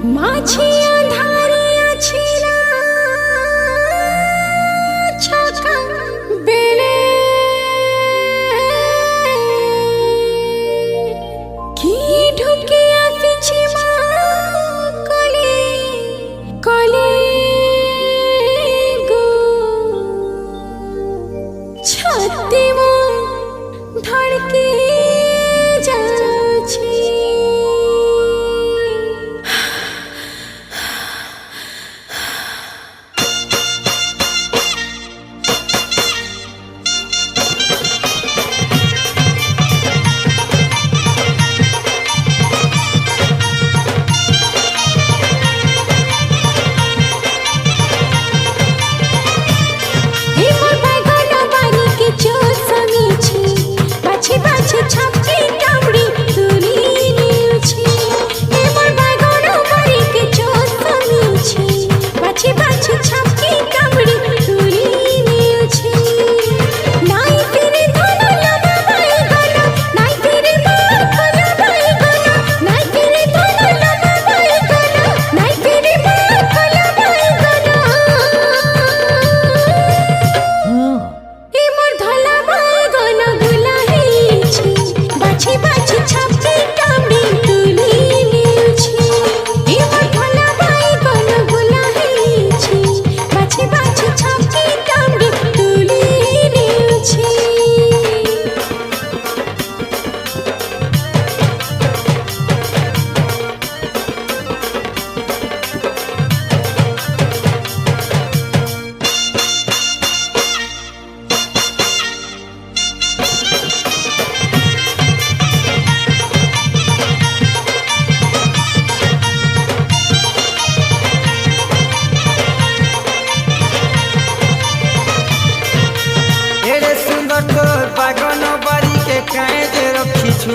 মাঝি আঁধারে আছে না ছাকা বেড়ে কি ঢুকে আসছে মা কলে কলে গো ছাতি মো ধড়কে যাচ্ছে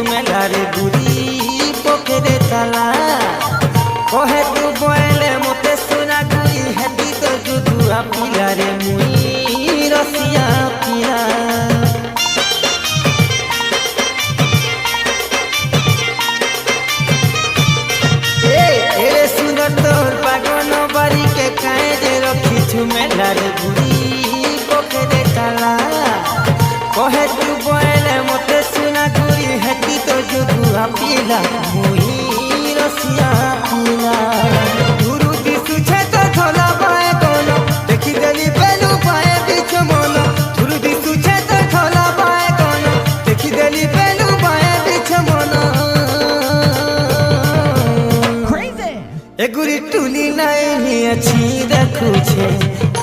मेलारे बुरी पोखरे ताला कहे तू बोले मते सुना गुरी हेती तो जुदुआ पिला रे मुई रसिया पिला ए सुंदर तोर पागन बारी के काहे जे रखी छु मेलारे बुरी पोखरे ताला कहे तू बोले मते सुना गुरी हेती तो जुदुआ पिला मुई रसिया पिला गुरु दिसु छे तो थोला पाए कोनो देखि देली बेलु पाए बिच मन गुरु दिसु छे तो थोला पाए कोनो देखि देली बेलु पाए बिच मन क्रेजी ए गुरी टुली नाही अछि देखु छे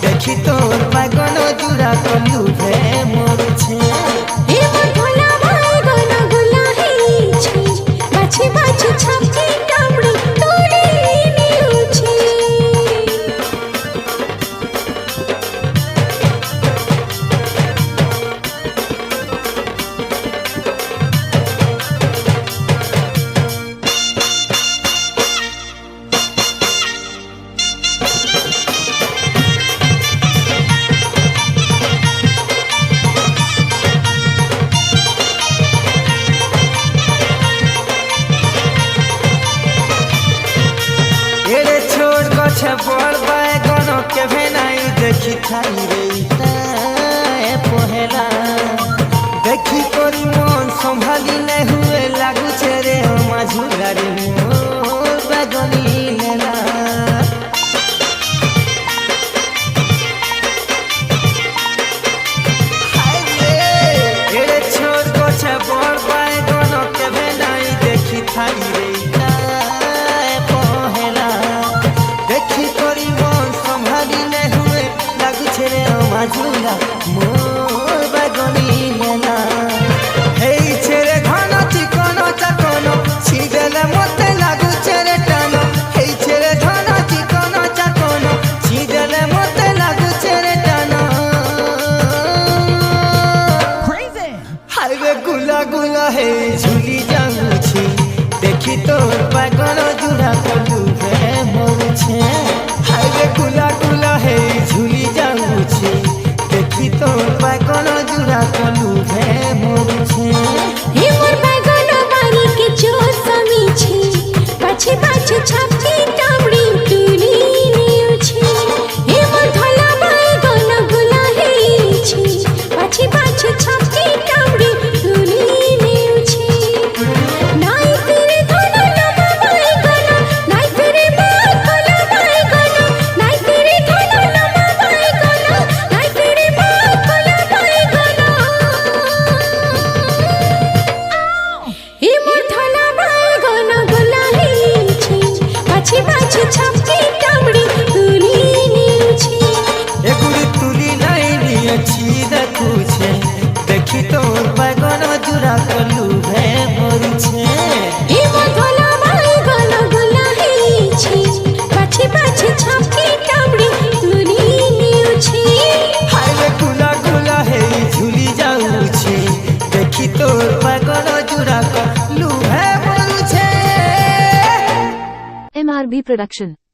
देखि तोर पागल जुरा कलु भे मोर छे ए भोला भाई गना गुला हे छे बाछी बाछी छापी कामड़ी तोड़ी निउ छे बड़ बैगन के भेनाई देखी खाई रे पहला देखी करी मन संभाली नहीं हुए लागू छे रे माझुला रे मोर बैगनी लेला छोड़ गछे बड़ बैगन के भेनाई देखी खाई रे झूला मोर बागनी लेला हे छेरे घन चिकन चकन छिदेले मते लागु छेरे टान हे छेरे घन चिकन चकन छिदेले मते लागु छेरे टान क्रेजी हाय रे गुला गुला हे झुली जाऊ छी देखि तोर बागन जुड़ा कलु भे मोर छे हाय रे गुला गुला हे झुली जाऊ छी देखी तोर बागन जुड़ा कलु भे मोर छे हे मोर बागन बारी के जो समी छे पाछे पाछे छापी MRB Production